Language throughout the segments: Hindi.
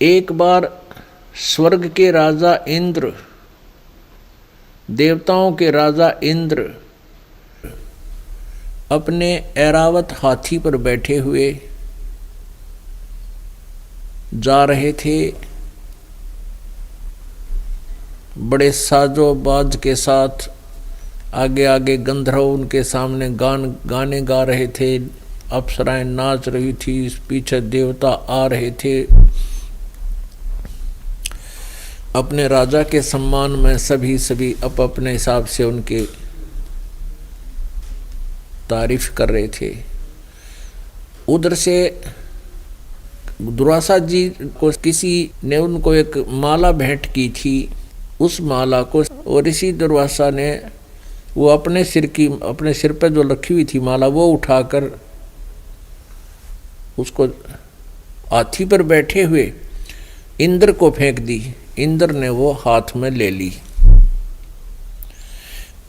एक बार स्वर्ग के राजा इंद्र, देवताओं के राजा इंद्र अपने ऐरावत हाथी पर बैठे हुए जा रहे थे। बड़े साजोबाज के साथ आगे आगे गंधर्व उनके सामने गाने गा रहे थे, अप्सराएं नाच रही थी, पीछे देवता आ रहे थे। अपने राजा के सम्मान में सभी अपने हिसाब से उनके तारीफ कर रहे थे। उधर से दुर्वासा जी को किसी ने उनको एक माला भेंट की थी। उस माला को और ऋषि दुर्वासा ने वो अपने सिर पर जो रखी हुई थी माला, वो उठाकर उसको हाथी पर बैठे हुए इंद्र को फेंक दी। इंद्र ने वो हाथ में ले ली।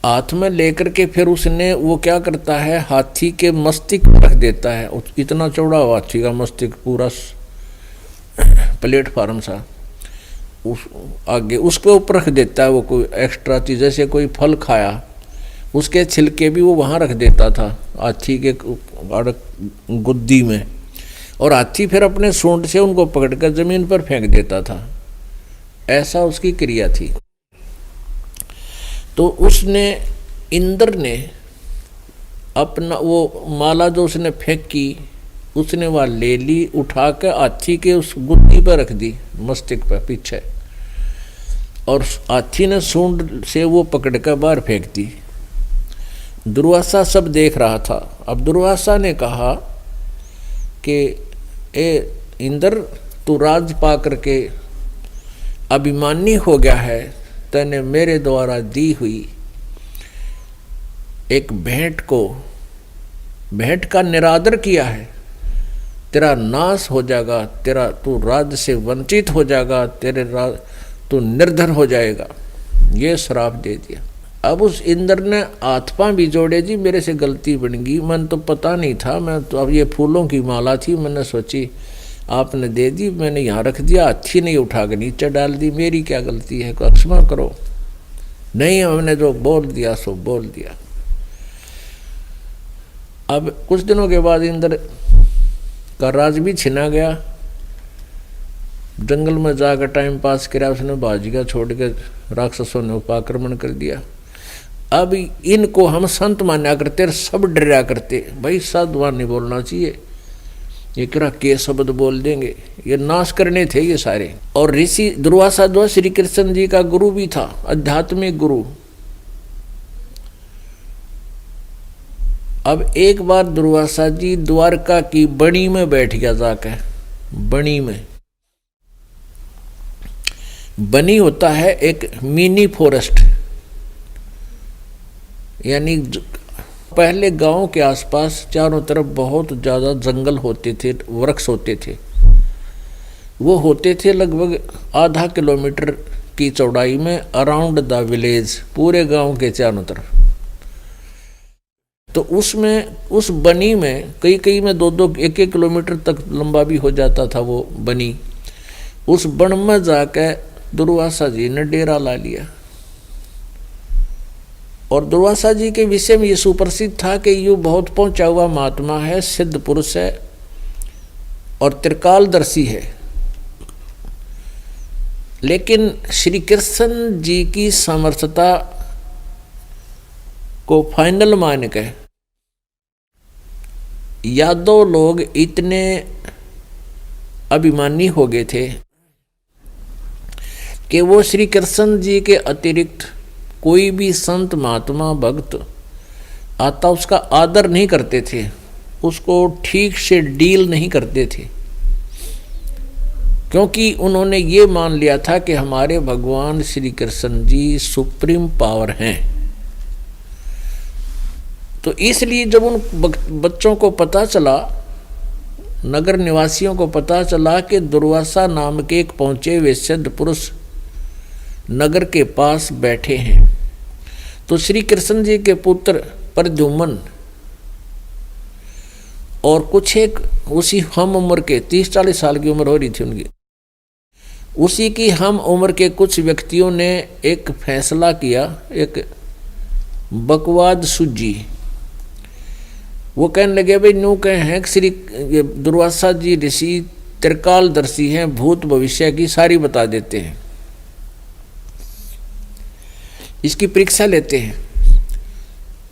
हाथ में लेकर के फिर उसने वो क्या करता है, हाथी के मस्तिष्क पर रख देता है। इतना चौड़ा हाथी का मस्तिष्क, पूरा प्लेटफार्म सा, उस आगे उसके ऊपर रख देता है। वो कोई एक्स्ट्रा चीज, जैसे कोई फल खाया उसके छिलके भी वो वहाँ रख देता था हाथी के गुद्दी में, और हाथी फिर अपने सूंड से उनको पकड़कर जमीन पर फेंक देता था। ऐसा उसकी क्रिया थी। तो उसने, इंद्र ने अपना वो माला जो उसने फेंकी, उसने वह ले ली, उठा के हाथी के उस गुद्दी पर रख दी, मस्तिष्क पर पीछे, और हाथी ने सूंड से वो पकड़ कर बाहर फेंक दी। दुर्वासा सब देख रहा था। अब दुर्वासा ने कहा कि ए इंद्र, तू राज पा करके अभिमानी हो गया है, तूने मेरे द्वारा दी हुई एक भेंट का निरादर किया है। तेरा नाश हो जाएगा, तू राज से वंचित हो जाएगा, तू निर्धन हो जाएगा। ये श्राप दे दिया। अब उस इंद्र ने हाथ पांव भी जोड़े, जी मेरे से गलती बन गई, मन तो पता नहीं था, मैं तो, अब ये फूलों की माला थी, मैंने सोची आपने दे दी, मैंने यहाँ रख दिया, हाथी ने उठा के नीचे डाल दी, मेरी क्या गलती है, क्षमा करो। नहीं, हमने जो बोल दिया सो बोल दिया। अब कुछ दिनों के बाद इंद्र का राज भी छिना गया। जंगल में जाकर टाइम पास किया उसने, बाजिका छोड़ के राक्षसों ने उपाक्रमण कर दिया। अब इनको हम संत मान्या करते, सब डरा करते, भाई साधुवान नहीं बोलना चाहिए, ये क्या के शब्द बोल देंगे, ये नाश करने थे ये सारे। और ऋषि दुर्वासा जो श्री कृष्ण जी का गुरु भी था, आध्यात्मिक गुरु। अब एक बार दुर्वासा जी द्वारका की बनी में बैठ गया जाकर। बनी में, बनी होता है एक मिनी फॉरेस्ट, यानी पहले गांव के आसपास चारों तरफ बहुत ज़्यादा जंगल होते थे, वृक्ष होते थे। वो होते थे लगभग आधा किलोमीटर की चौड़ाई में, अराउंड द विलेज, पूरे गांव के चारों तरफ। तो उसमें, उस बनी में कई में 2-2, 1-1 किलोमीटर तक लंबा भी हो जाता था वो बनी। उस वन में जाकर दुर्वासा जी ने डेरा ला लिया। और दुर्वासा जी के विषय में ये सुप्रसिद्ध था कि ये बहुत पहुंचा हुआ महात्मा है, सिद्ध पुरुष है और त्रिकालदर्शी है। लेकिन श्री कृष्ण जी की समर्थता को फाइनल मान के यादव लोग इतने अभिमानी हो गए थे कि वो श्री कृष्ण जी के अतिरिक्त कोई भी संत महात्मा भक्त आता उसका आदर नहीं करते थे, उसको ठीक से डील नहीं करते थे, क्योंकि उन्होंने ये मान लिया था कि हमारे भगवान श्री कृष्ण जी सुप्रीम पावर हैं। तो इसलिए जब उन बच्चों को पता चला, नगर निवासियों को पता चला कि दुर्वासा नाम के एक पहुंचे हुए सिद्ध पुरुष नगर के पास बैठे हैं, तो श्री कृष्ण जी के पुत्र प्रद्युम्न और कुछ एक उसी हम उम्र के 30-40 साल की उम्र हो रही थी उनकी, उसी की हम उम्र के कुछ व्यक्तियों ने एक फैसला किया, एक बकवाद सूझी। वो कहने लगे भाई न्यू कहे हैं कि श्री दुर्वासा जी ऋषि त्रिकालदर्शी हैं, भूत भविष्य की सारी बता देते हैं, इसकी परीक्षा लेते हैं।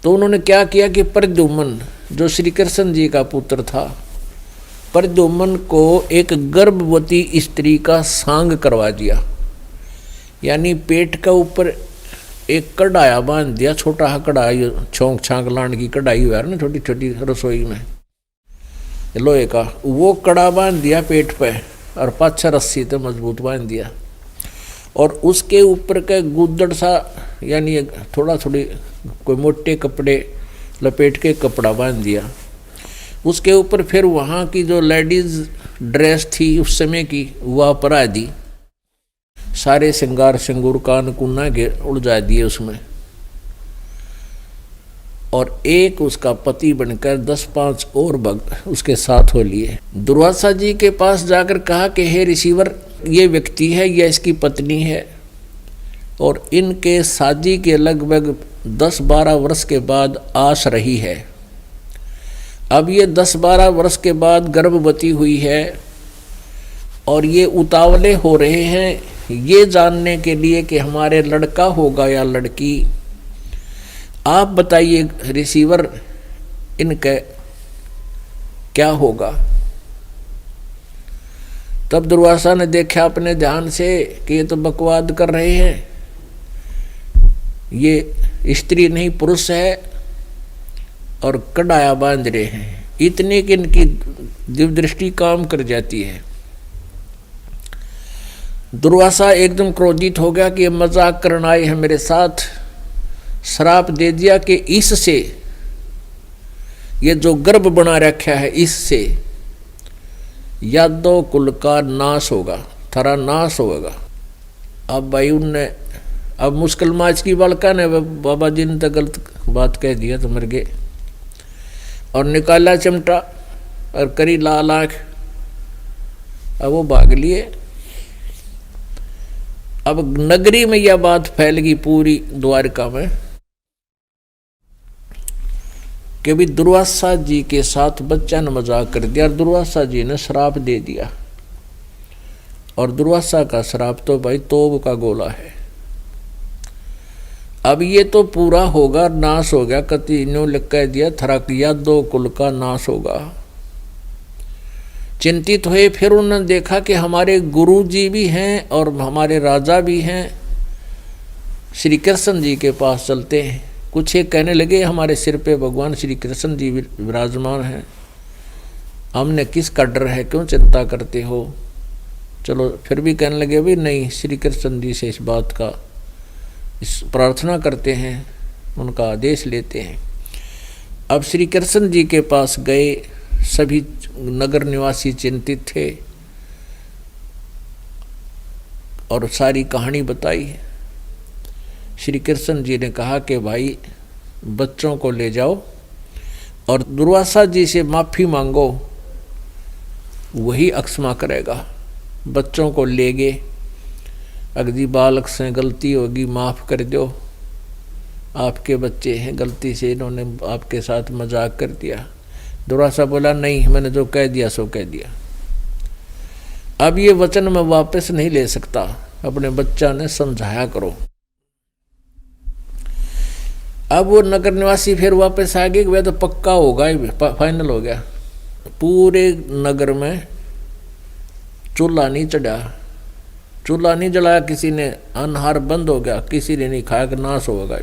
तो उन्होंने क्या किया कि प्रद्युम्न जो श्री कृष्ण जी का पुत्र था, प्रद्युम्न को एक गर्भवती स्त्री का सांग करवा दिया, यानी पेट का ऊपर एक कढ़ाया बांध दिया, छोटा सा कढ़ाई, छोंक छांक लाने की कढ़ाई हुआ ना छोटी छोटी रसोई में लोहे का, वो कड़ा बांध दिया पेट पे और पाछा रस्सी तो मजबूत बांध दिया, और उसके ऊपर का गुद्दड़ सा यानी थोड़ा थोड़ी कोई मोटे कपड़े लपेट के कपड़ा बांध दिया। उसके ऊपर फिर वहाँ की जो लेडीज ड्रेस थी उस समय की वह परा दी, सारे श्रृंगार सिंगूर कान कुन्ना के उलझा दिए उसमें, और एक उसका पति बनकर 10-5 और भक्त उसके साथ हो लिए। दुर्वासा जी के पास जाकर कहा कि हे ऋषिवर, ये व्यक्ति है, यह इसकी पत्नी है, और इनके शादी के लगभग 10-12 वर्ष के बाद आस रही है। अब ये 10-12 वर्ष के बाद गर्भवती हुई है और ये उतावले हो रहे हैं ये जानने के लिए कि हमारे लड़का होगा या लड़की। आप बताइए रिसीवर, इनका क्या होगा। तब दुर्वासा ने देखा अपने ध्यान से कि ये तो बकवाद कर रहे हैं, ये स्त्री नहीं पुरुष है और कड़ाया बांध रहे हैं, इतने कि इनकी दिव्य दृष्टि काम कर जाती है। दुर्वासा एकदम क्रोधित हो गया कि ये मजाक करने आए हैं मेरे साथ। श्राप दे दिया कि इससे, ये जो गर्भ बना रखा है इससे यादव कुल का नाश होगा, थारा नाश होगा। अब भाई उनने, अब मुश्किल माच की बालका ने बाबा जी ने तो गलत बात कह दिया तो मर गए, और निकाला चिमटा और करी लाल आँख, अब वो भाग लिए। अब नगरी में यह बात फैल गई पूरी द्वारका में कि भी दुर्वासा जी के साथ बच्चा ने मजाक कर दिया और दुर्वासा जी ने श्राप दे दिया। और दुर्वासा का श्राप तो भाई तोब का गोला है। अब ये तो पूरा होगा, नाश हो गया, कति न्यू लिख कह दिया थरक यादव कुल का नाश होगा। चिंतित हुए, फिर उन्होंने देखा कि हमारे गुरु जी भी हैं और हमारे राजा भी हैं, श्री कृष्ण जी के पास चलते हैं। कुछ एक कहने लगे हमारे सिर पे भगवान श्री कृष्ण जी विराजमान हैं, हमने किसका डर है, क्यों चिंता करते हो। चलो फिर भी कहने लगे भी नहीं, श्री कृष्ण जी से इस बात का इस प्रार्थना करते हैं, उनका आदेश लेते हैं। अब श्री कृष्ण जी के पास गए, सभी नगर निवासी चिंतित थे और सारी कहानी बताई। श्री कृष्ण जी ने कहा कि भाई बच्चों को ले जाओ और दुर्वासा जी से माफ़ी मांगो, वही अक्षमा करेगा। बच्चों को ले गए, अगदी बालक से गलती होगी माफ़ कर दो, आपके बच्चे हैं, गलती से इन्होंने आपके साथ मजाक कर दिया। दुर्वासा बोला नहीं, मैंने जो कह दिया सो कह दिया, अब ये वचन मैं वापस नहीं ले सकता, अपने बच्चा ने समझाया करो। अब वो नगर निवासी फिर वापस आ गए, वह तो पक्का होगा, फाइनल हो गया। पूरे नगर में चूल्हा नहीं चढ़ा, चूल्हा नहीं जलाया किसी ने, अनहार बंद हो गया, किसी ने नहीं खाया कि नाश होगा।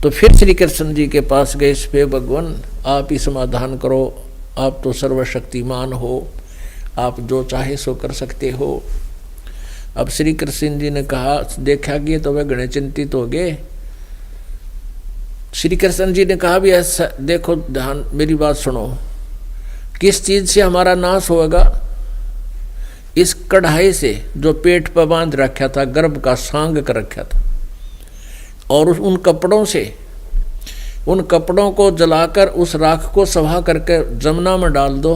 तो फिर श्री कृष्ण जी के पास गए, इस पे भगवान आप ही समाधान करो, आप तो सर्वशक्तिमान हो, आप जो चाहे सो कर सकते हो। अब श्री कृष्ण जी ने कहा, देखा कि तो वे घने चिंतित हो गए। श्री कृष्ण जी ने कहा भी ऐसा देखो, ध्यान मेरी बात सुनो, किस चीज से हमारा नाश होगा। इस कढ़ाई से जो पेट पर बांध रखा था, गर्भ का सांग कर रखा था, और उन कपड़ों से, उन कपड़ों को जलाकर उस राख को सभा करके जमुना में डाल दो,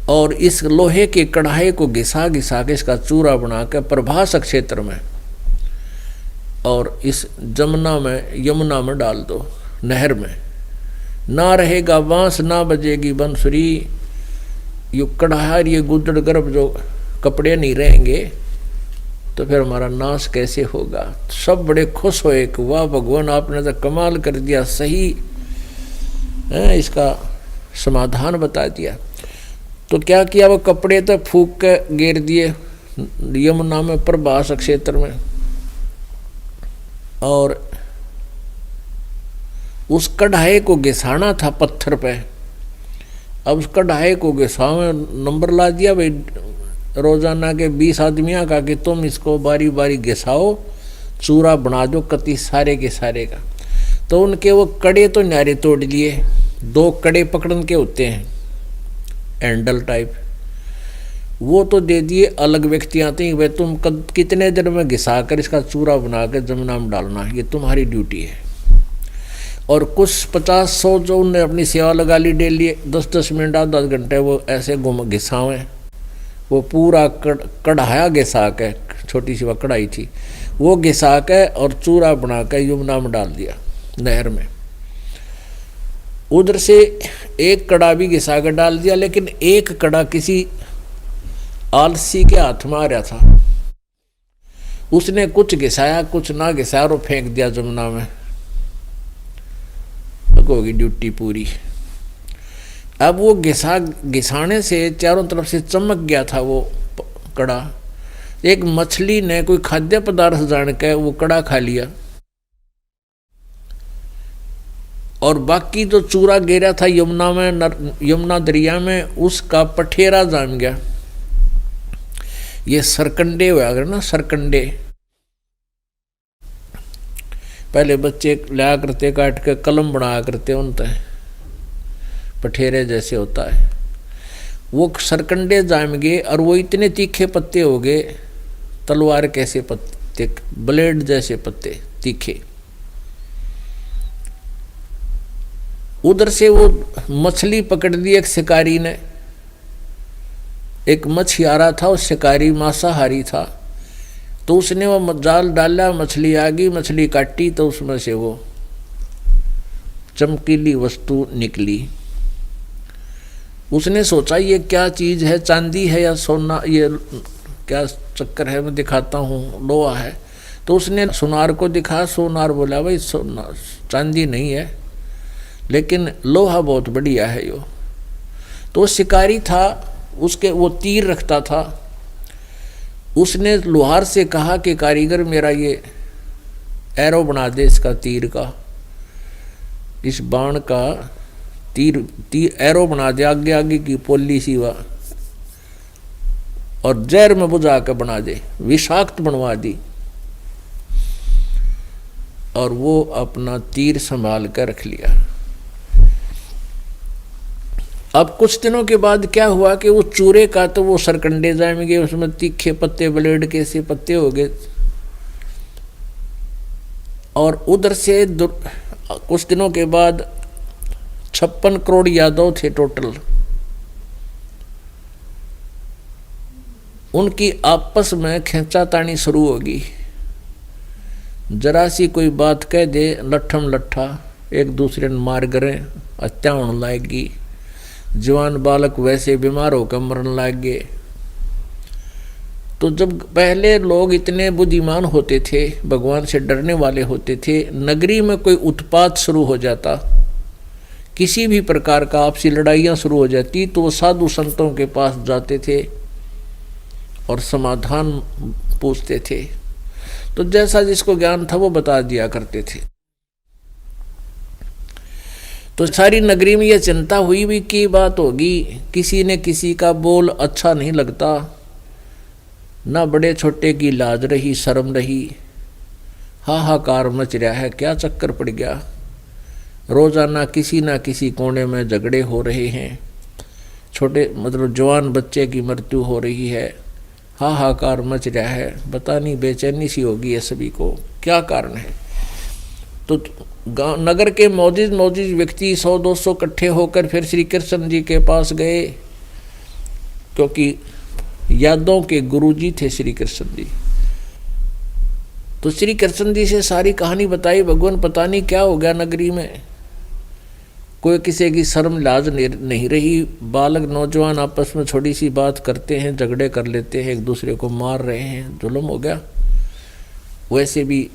और इस लोहे के कढ़ाई को घिसा घिसा के इसका चूरा बना के प्रभास क्षेत्र में और इस यमुना में डाल दो, नहर में। ना रहेगा बांस, ना बजेगी बंसुरी, ये कढ़ाई ये गुदड़ गर्भ जो कपड़े नहीं रहेंगे तो फिर हमारा नाश कैसे होगा। सब बड़े खुश हुए कि वाह भगवान, आपने तो कमाल कर दिया, सही है, इसका समाधान बता दिया। तो क्या किया, वो कपड़े तो फूंक के गिर दिए यमुना में प्रभास क्षेत्र में, और उस कढ़ाई को घिसाना था पत्थर पे। अब उस कढ़ाई को घिसावे नंबर ला दिया भाई रोजाना के 20 आदमियों का कि तुम इसको बारी बारी घिसाओ, चूरा बना दो कति सारे के सारे का। तो उनके वो कड़े तो न्यारे तोड़ लिए, 2 कड़े पकड़न के होते हैं हैंडल टाइप, वो तो दे दिए अलग व्यक्ति आते हैं, भाई तुम कितने दिन में घिसा कर इसका चूरा बना कर जमुना में डालना, ये तुम्हारी ड्यूटी है। और कुछ 50-100 जो उनने अपनी सेवा लगा ली डेली, 10-10 मिनट 10 घंटे वो ऐसे घिसावें, वो पूरा कढ़ाया घिसा के, छोटी सी वह कढ़ाई थी, वो घिसा के और चूरा बना के यमुना में डाल दिया नहर में। उधर से एक कड़ा भी घिसा कर डाल दिया, लेकिन एक कड़ा किसी आलसी के हाथ में आ रहा था, उसने कुछ घिसाया कुछ ना घिसाया और फेंक दिया जमुना में, होगी ड्यूटी पूरी। अब वो घिसाने से चारों तरफ से चमक गया था वो कड़ा। एक मछली ने कोई खाद्य पदार्थ जान के वो कड़ा खा लिया, और बाकी जो चूरा गिरा था यमुना में, यमुना दरिया में, उसका पठेरा जाम गया। ये सरकंडे हुआ कर ना, सरकंडे पहले बच्चे लाया करते, काट के कलम बनाया करते, उनते पठेरे जैसे होता है, वो सरकंडे जाम गए और वो इतने तीखे पत्ते हो गए, तलवार कैसे पत्ते, ब्लेड जैसे पत्ते तीखे। उधर से वो मछली पकड़ दी एक शिकारी ने, एक मछियारा था, उस शिकारी मांसाहारी था, तो उसने वो जाल डाला, मछली आ गई, मछली काटी तो उसमें से वो चमकीली वस्तु निकली। उसने सोचा ये क्या चीज है, चांदी है या सोना, ये क्या चक्कर है, मैं दिखाता हूँ, लोहा है। तो उसने सुनार को दिखा, सुनार बोला भाई सोना चांदी नहीं है, लेकिन लोहा बहुत बढ़िया है यो। तो शिकारी था, उसके वो तीर रखता था, उसने लोहार से कहा कि कारीगर मेरा ये एरो बना दे, इसका तीर का, इस बाण का तीर एरो बना दे, आगे आगे की पोली सी वा, और जहर में बुझा कर बना दे, विषाक्त बनवा दी। और वो अपना तीर संभाल कर रख लिया। अब कुछ दिनों के बाद क्या हुआ कि वो चूरे का तो वो सरकंडे जाएंगे, उसमें तीखे पत्ते, ब्लेड के से पत्ते हो गए, और उधर से कुछ दिनों के बाद 56 करोड़ यादव थे टोटल, उनकी आपस में खींचातानी शुरू होगी। जरा सी कोई बात कह दे, लट्ठम लट्ठा एक दूसरे ने मार करें, हत्या होने लगेगी। जवान बालक वैसे बीमार होकर मरने लग गए। तो जब पहले लोग इतने बुद्धिमान होते थे, भगवान से डरने वाले होते थे, नगरी में कोई उत्पात शुरू हो जाता, किसी भी प्रकार का आपसी लड़ाइयाँ शुरू हो जाती, तो वो साधु संतों के पास जाते थे और समाधान पूछते थे। तो जैसा जिसको ज्ञान था वो बता दिया करते थे। तो सारी नगरी में यह चिंता हुई भी की बात होगी, किसी ने किसी का बोल अच्छा नहीं लगता, ना बड़े छोटे की लाज रही, शर्म रही, हाहाकार मच रहा है, क्या चक्कर पड़ गया। रोजाना किसी ना किसी कोने में झगड़े हो रहे हैं, छोटे मतलब जवान बच्चे की मृत्यु हो रही है, हाहाकार मच रहा है, पता नहीं बेचैनी सी होगी है सभी को, क्या कारण है। तो नगर के मौजूद व्यक्ति 100-200 इकट्ठे होकर फिर श्री कृष्ण जी के पास गए क्योंकि यादों के गुरुजी थे श्री कृष्ण जी। तो श्री कृष्ण जी से सारी कहानी बताई। भगवान पता नहीं क्या हो गया नगरी में, कोई किसी की शर्म लाज नहीं रही। बालक नौजवान आपस में छोटी सी बात करते हैं, झगड़े कर लेते हैं, एक दूसरे को मार रहे हैं, जुल्म हो गया। वैसे भी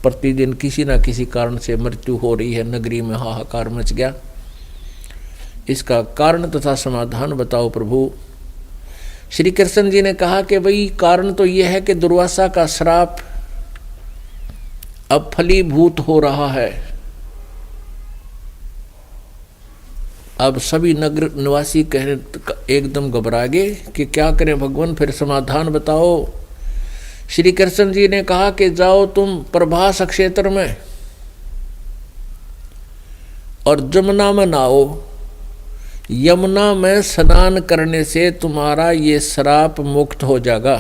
प्रतिदिन किसी न किसी कारण से मृत्यु हो रही है, नगरी में हाहाकार मच गया। इसका कारण तथा समाधान बताओ प्रभु। श्री कृष्ण जी ने कहा कि भाई कारण तो यह है कि दुर्वासा का श्राप अब फलीभूत हो रहा है। अब सभी नगर निवासी कहने एकदम घबरा गए कि क्या करें भगवान, फिर समाधान बताओ। श्री कृष्ण जी ने कहा कि जाओ तुम प्रभास क्षेत्र में और जमुना में नहाओ। यमुना में स्नान करने से तुम्हारा ये श्राप मुक्त हो जाएगा।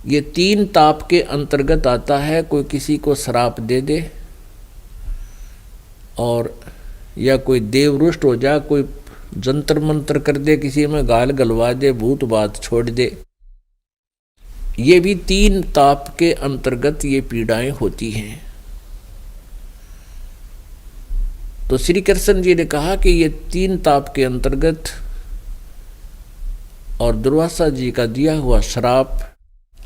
ये 3 ताप के अंतर्गत आता है। कोई किसी को श्राप दे दे और या कोई देवरुष्ट हो जाए, कोई जंतर मंत्र कर दे, किसी में गाल गलवा दे, भूत बात छोड़ दे, ये भी 3 ताप के अंतर्गत ये पीड़ाएं होती हैं। तो श्री कृष्ण जी ने कहा कि ये 3 ताप के अंतर्गत और दुर्वासा जी का दिया हुआ श्राप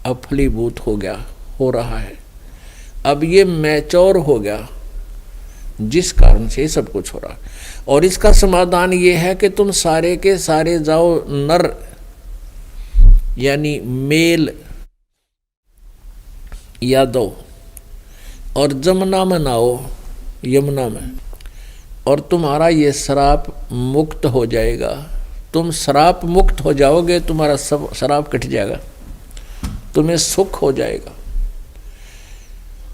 अब फलीभूत हो रहा है। अब ये मैच्योर हो गया, जिस कारण से सब कुछ हो रहा है। और इसका समाधान ये है कि तुम सारे के सारे जाओ नर यानी मेल यादव और जमुना में नहाओ, यमुना में, और तुम्हारा ये श्राप मुक्त हो जाएगा। तुम श्राप मुक्त हो जाओगे, तुम्हारा सब श्राप कट जाएगा, तुम्हें सुख हो जाएगा।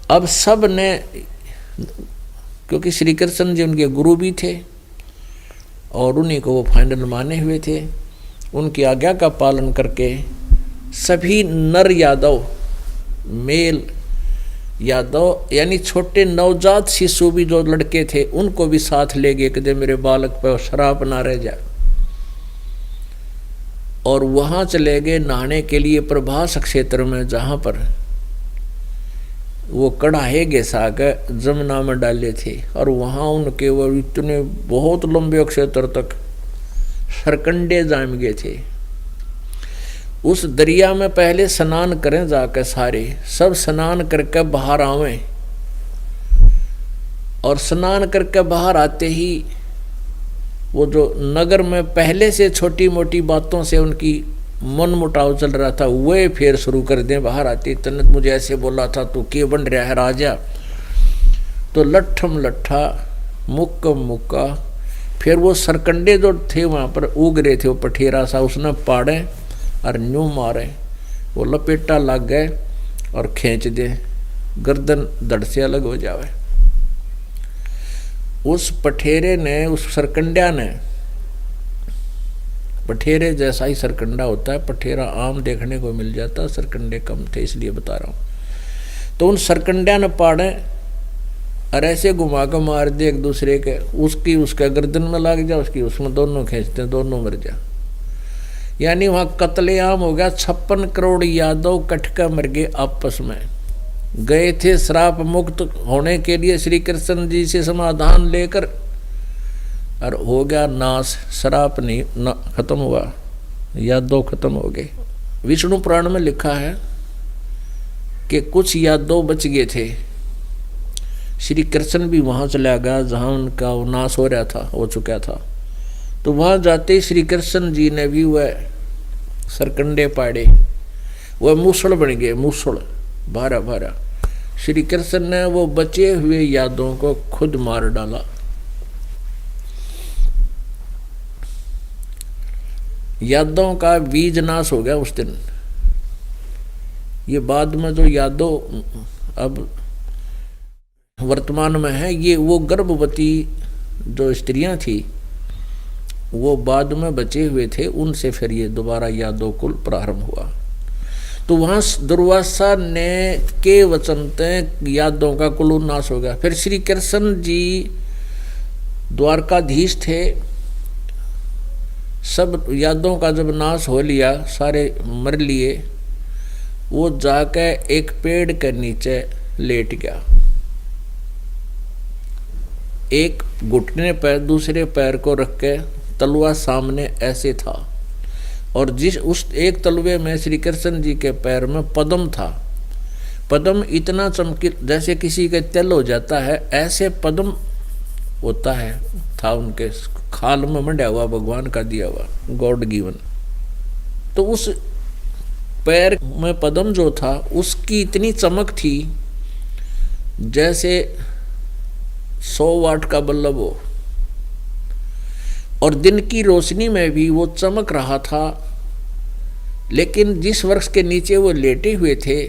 अब सब ने, क्योंकि श्री कृष्ण जी उनके गुरु भी थे और उन्हीं को वो फाइनल माने हुए थे, उनकी आज्ञा का पालन करके सभी नर यादव, मेल यादव यानी छोटे नवजात शिशु भी जो लड़के थे, उनको भी साथ ले गए कि मेरे बालक पर श्राप ना रह जाए। और वहां चले गए नहाने के लिए प्रभास क्षेत्र में, जहां पर वो कड़ाहे गेसा के जमुना में डाले थे। और वहां उनके वो इतने बहुत लंबे क्षेत्र तक सरकंडे जाम गए थे। उस दरिया में पहले स्नान करें जाकर, सारे सब स्नान करके बाहर आवें। और स्नान करके बाहर आते ही वो जो नगर में पहले से छोटी मोटी बातों से उनकी मन मुटाव चल रहा था, वे फिर शुरू कर दें। बाहर आते तन्नत मुझे ऐसे बोला था, तू के बन रहा है राजा। तो लट्ठम लट्ठा मुक्कम मुक्का। फिर वो सरकंडे जो थे वहाँ पर उग रहे थे, वो पठेरा सा, उसने पाड़े और न्यू मारे, वो लपेटा लग गए और खींच दे, गर्दन धड़ से अलग हो जावे। उस पठेरे ने, उस सरकंडा ने, पठेरे जैसा ही सरकंडा होता है, पठेरा आम देखने को मिल जाता, सरकंडे कम थे इसलिए बता रहा हूँ। तो उन सरकंडा ने पाड़े और ऐसे घुमा के मार दे एक दूसरे के, उसकी उसका गर्दन में लग जा, उसकी उसमें, दोनों खींचते दोनों मर जा। यानी वहां कत्लेआम हो गया। 56 करोड़ यादव कटका मर गए आपस में। गए थे श्राप मुक्त होने के लिए श्री कृष्ण जी से समाधान लेकर, और हो गया नाश। श्राप नहीं खत्म हुआ, यादव खत्म हो गए। विष्णु पुराण में लिखा है कि कुछ यादव बच गए थे। श्री कृष्ण भी वहां चला गया जहां उनका वो नाश हो रहा था, हो चुका था। तो वहां जाते श्री कृष्ण जी ने भी वह सरकंडे पाड़े, वह मूसल बन गए, मूसल भारा भारा। श्री कृष्ण ने वो बचे हुए यादों को खुद मार डाला। यादों का बीज नाश हो गया उस दिन। ये बाद में जो यादव अब वर्तमान में है, ये वो गर्भवती जो स्त्रियां थी, वो बाद में बचे हुए थे, उनसे फिर ये दोबारा यादव कुल प्रारंभ हुआ। तो वहां दुर्वासा ने के वचन तक यादव का कुल नाश हो गया। फिर श्री कृष्ण जी द्वारकाधीश थे सब यादों का जब नाश हो लिया, सारे मर लिए, वो जाके एक पेड़ के नीचे लेट गया। एक घुटने पर दूसरे पैर को रख के, तलवा सामने ऐसे था, और जिस उस एक तलवे में श्री कृष्ण जी के पैर में पद्म था। पद्म इतना चमकी जैसे किसी के तिल हो जाता है, ऐसे पद्म होता है, था उनके खाल में मंडा हुआ, भगवान का दिया हुआ, गॉड गिवन। तो उस पैर में पद्म जो था उसकी इतनी चमक थी जैसे 100 वाट का बल्ब हो, और दिन की रोशनी में भी वो चमक रहा था। लेकिन जिस वृक्ष के नीचे वो लेटे हुए थे,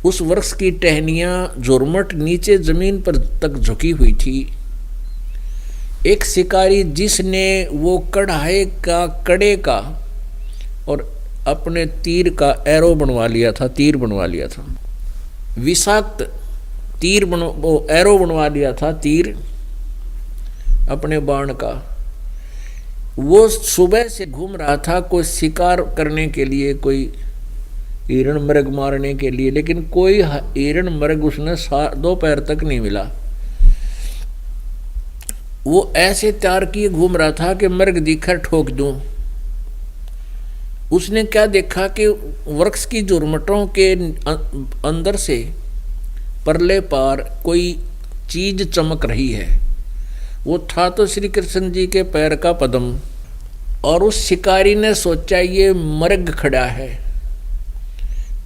उस वृक्ष की टहनियां झुरमट नीचे जमीन पर तक झुकी हुई थी। एक शिकारी जिसने वो कढ़ाई का कड़े का और अपने तीर का एरो बनवा लिया था, तीर बनवा लिया था, विषाक्त तीर वो एरो बनवा लिया था, तीर अपने बाण का। वो सुबह से घूम रहा था कोई शिकार करने के लिए, कोई हिरण मृग मारने के लिए, लेकिन कोई हिरण मृग उसने 2 पैर तक नहीं मिला। वो ऐसे तैयार किए घूम रहा था कि मृग दिखकर ठोक दूं। उसने क्या देखा कि वृक्ष की झुरमटों के अंदर से परले पार कोई चीज चमक रही है। वो था तो श्री कृष्ण जी के पैर का पद्म, और उस शिकारी ने सोचा ये मृग खड़ा है,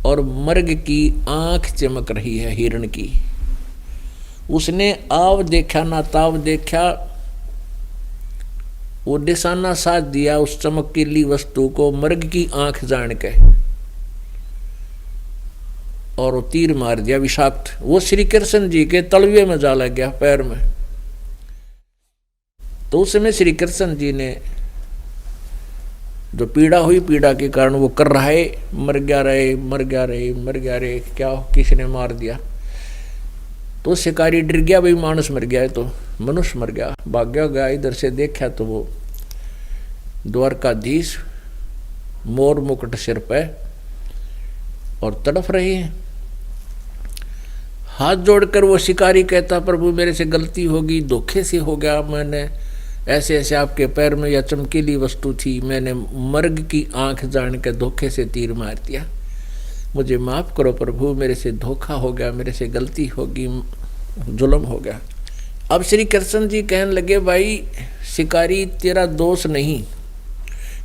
और मृग की आंख चमक रही है हिरण की। उसने आव देखा ना ताव देखा, वो निशाना साध दिया उस चमकीली वस्तु को मृग की आंख जान के, और वो तीर मार दिया विषाक्त। वो श्री कृष्ण जी के तलवे में जा लग गया, पैर में। तो उस समय श्री कृष्ण जी ने जो पीड़ा हुई, पीड़ा के कारण वो कर रहा है, मर गया रे, मर गया रे, मर गया रे, क्या किसने मार दिया। तो शिकारी डर गया, भाई मानुष मर गया है, तो मनुष्य मर गया, भाग गया। इधर से देखा तो वो द्वारकाधीश मोर मुकुट सिर पे और तड़फ रहे हैं। हाथ जोड़कर वो शिकारी कहता, प्रभु मेरे से गलती होगी, धोखे से हो गया, मैंने ऐसे ऐसे आपके पैर में यह चमकीली वस्तु थी, मैंने मृग की आंख जान के धोखे से तीर मार दिया, मुझे माफ करो प्रभु, मेरे से धोखा हो गया, मेरे से गलती होगी, जुल्म हो गया। अब श्री कृष्ण जी कहने लगे, भाई शिकारी तेरा दोष नहीं,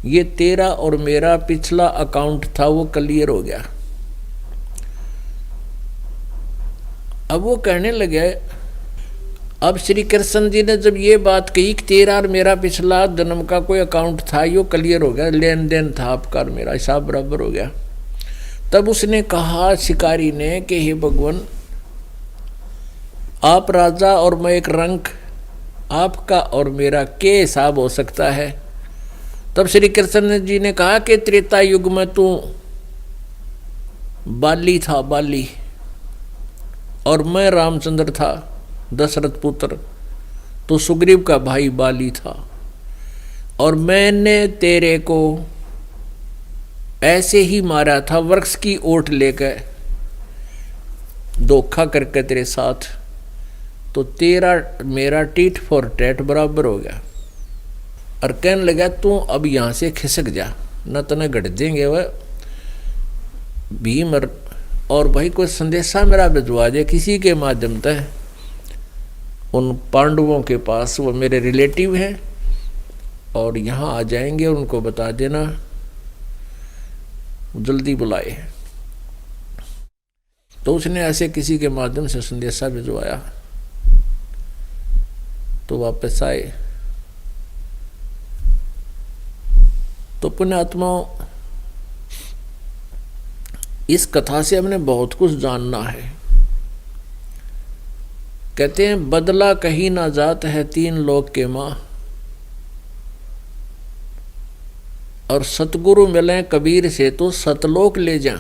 ये तेरा और मेरा पिछला अकाउंट था, वो क्लियर हो गया। अब वो कहने लगे, अब श्री कृष्ण जी ने जब ये बात कही कि तेरा और मेरा पिछला जन्म का कोई अकाउंट था, यो क्लियर हो गया, लेन देन था आपका और मेरा, हिसाब बराबर हो गया। तब उसने कहा शिकारी ने कि हे भगवान, आप राजा और मैं एक रंक, आपका और मेरा क्या हिसाब हो सकता है। तब श्री कृष्ण जी ने कहा कि त्रेता युग में तू बाली था, बाली, और मैं रामचंद्र था, दशरथ पुत्र, तो सुग्रीव का भाई बाली था, और मैंने तेरे को ऐसे ही मारा था, वृक्ष की ओट लेकर धोखा करके तेरे साथ, तो तेरा मेरा टीट फॉर टैट बराबर हो गया। और कहने लगा तू अब यहाँ से खिसक जा, न तने घट देंगे वह भीम। और भाई कोई संदेशा मेरा भिजवा दे किसी के माध्यम से उन पांडवों के पास, वो मेरे रिलेटिव हैं और यहाँ आ जाएंगे, उनको बता देना जल्दी बुलाए। तो उसने ऐसे किसी के माध्यम से संदेशा भिजवाया, तो वापस आए। तो पुण्यात्माओं, इस कथा से हमने बहुत कुछ जानना है। कहते हैं बदला कहीं ना जात है 3 लोक के माँ, और सतगुरु मिले कबीर से तो सतलोक ले जा।